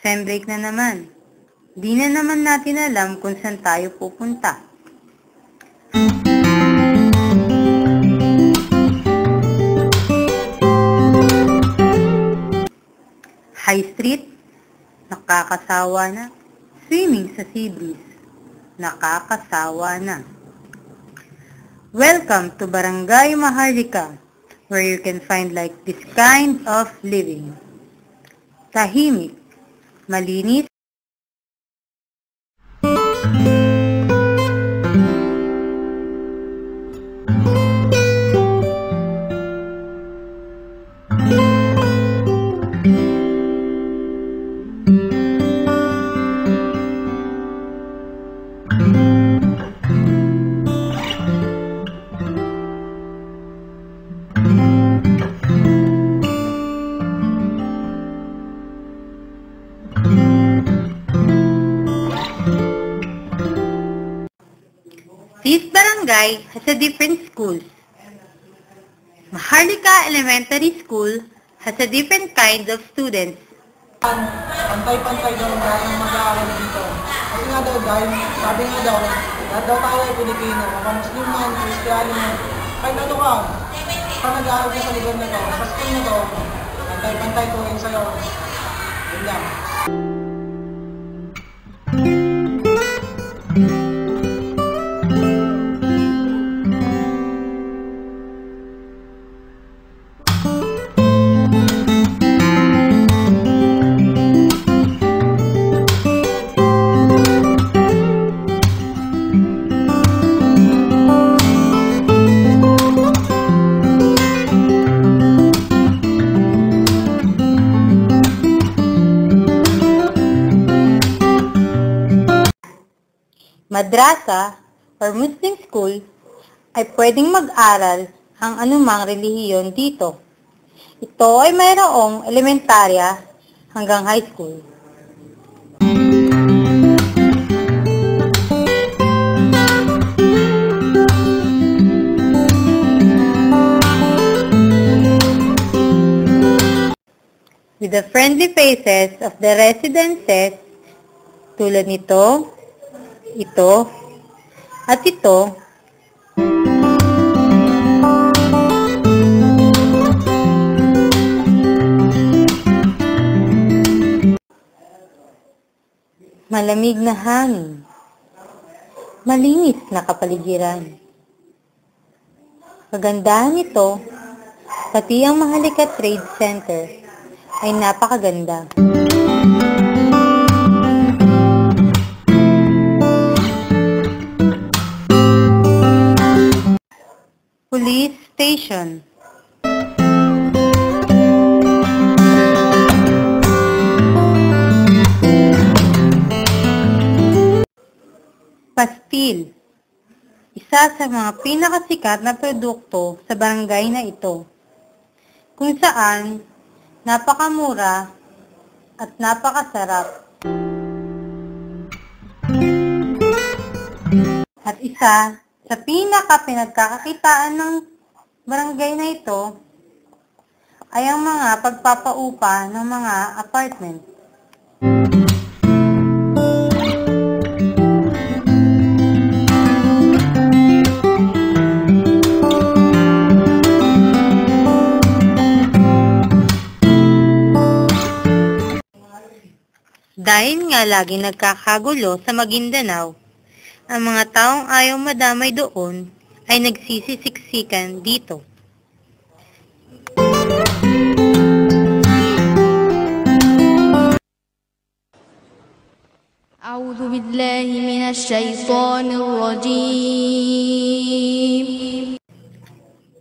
Sem break na naman. Di na naman natin alam kung saan tayo pupunta. High Street, nakakasawa na. Swimming sa sea breeze, nakakasawa na. Welcome to Barangay Maharlika, where you can find like this kind of living. Tahimik, malinis, this barangay has a different schools. Maharlika Elementary School has a different kind of students. Pantay-pantay daw ang mag-aaral dito. Kasi nga daw dahil, sabi nga daw, lahat daw tayo ay Pilipino, Muslim man, Kristiyano man, kahit ano ka, pag nag-aaral ka sa lugar na to, sa school na to, pantay-pantay ko rin sa'yo. Yun lang. Madrasa or Muslim school ay pwedeng mag-aral ang anumang relihiyon dito. Ito ay mayroong elementarya hanggang high school. With the friendly faces of the residences tulad nito, ito, at ito, malamig na hangin, malinis na kapaligiran. Kagandahan nito, pati ang Maharlika Trade Center ay napakaganda. Police Station. Pastil. Isa sa mga pinakasikat na produkto sa barangay na ito, kung saan napakamura at napakasarap. At isa sa pinagkakakitaan ng barangay na ito ay ang mga pagpapaupa ng mga apartment. Dahil nga lagi nagkakagulo sa Maguindanao, ang mga taong ayaw madamay doon ay nagsisisiksikan dito. A'udhu billahi minash shaitanir rajim.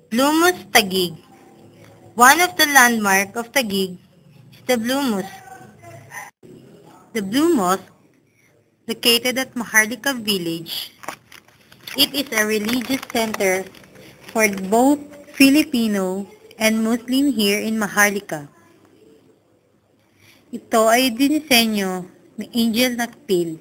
Blue Mosque, Taguig. One of the landmark of Taguig is the Blue Mosque. The Blue Mosque, located at Maharlika Village, it is a religious center for both Filipino and Muslim here in Maharlika. Ito ay dinisenyo ni Angel Nakpil